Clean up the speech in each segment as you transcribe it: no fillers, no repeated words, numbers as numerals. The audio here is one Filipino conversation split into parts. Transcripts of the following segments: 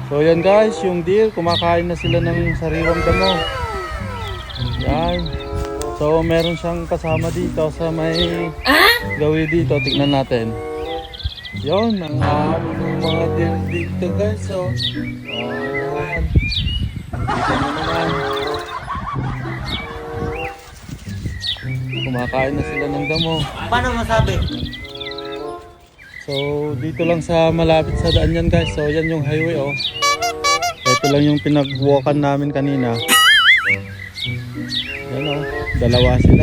So yan guys, yung deer, kumakain na sila ng sariwang damo. Yan. So meron siyang kasama dito sa may gawin dito. Tignan natin. Yon, ang aming mga deer dito guys. So, yan. Dito na naman. Kumakain na sila ng damo. Paano masabi? So dito lang sa malapit sa daan yan guys. So yan yung highway oh. Ito lang yung pinag-walkan namin kanina. Yan oh, dalawa sila.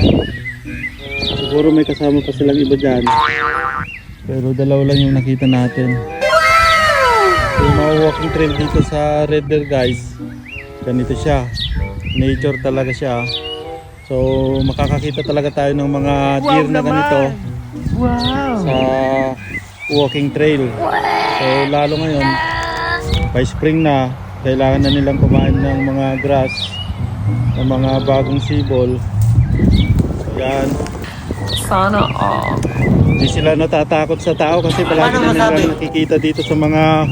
Siguro may kasama pa silang iba dyan. Pero dalawa lang yung nakita natin. So yung mga walking trail dito sa Red Deer guys, ganito siya. Nature talaga siya. So makakakita talaga tayo ng mga deer na ganito. Wow! Sa walking trail. So lalo ngayon, by spring na, kailangan na nilang kumain ng mga grass, ng mga bagong sibol. Yan. Sana all. Hindi sila natatakot sa tao kasi palagi na nilang nakikita dito sa mga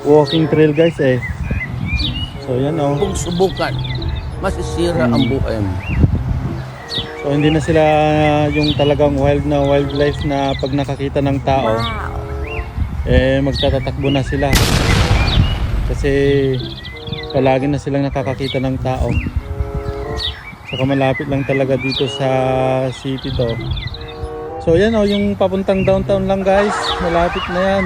walking trail guys eh. So yan oh. Kung subukan, masisira ang buhay mo. So hindi na sila yung talagang wild na wildlife na pag nakakita ng tao eh magtatatakbo na sila. Kasi palagi na silang nakakakita ng tao. Saka malapit lang talaga dito sa city to. So yan oh, yung papuntang downtown lang guys. Malapit na yan.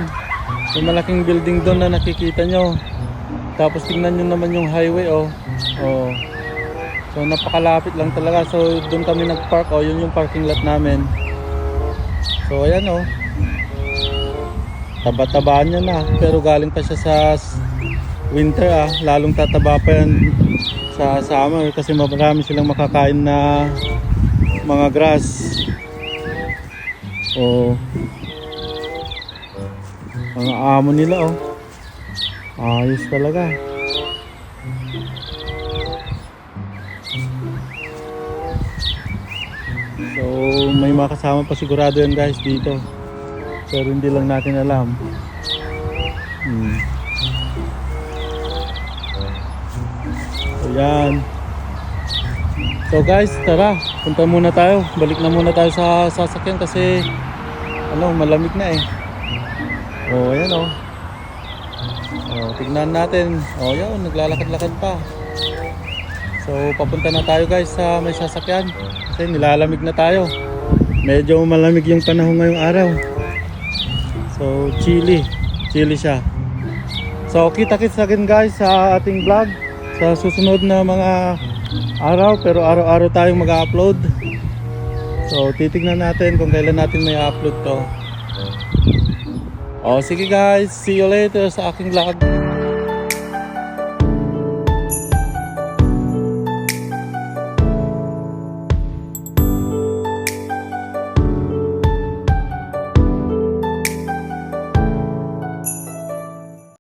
May malaking building doon na nakikita nyo. Tapos tingnan nyo naman yung highway oh. Oh. So napakalapit lang talaga. So doon kami nagpark oh. Yun yung parking lot namin. So ayan oh. Taba-tabaan niya na. Pero galing pa siya sa winter ah. Lalong tataba pa yan sa summer. Kasi marami silang makakain na mga grass. Oh. Ang amo nila oh. Ayos talaga. So may makasama pa sigurado yan guys dito. Pero hindi lang natin alam. So yan. So guys, tara, punta muna tayo. Balik na muna tayo sa sasakyan kasi ano, malamig na eh. Oh, ayan oh. Oh, tignan natin. Oh, yan, naglalakad-lakad pa. So, papunta na tayo guys sa may sasakyan kasi nilalamig na tayo. Medyo malamig yung panahon ngayong araw. So, chilly siya. So, kita-kits again guys sa ating vlog sa susunod na mga araw, pero araw-araw tayong mag-upload. So titignan natin kung kailan natin may upload to. Oh sige guys, see you later sa aking vlog.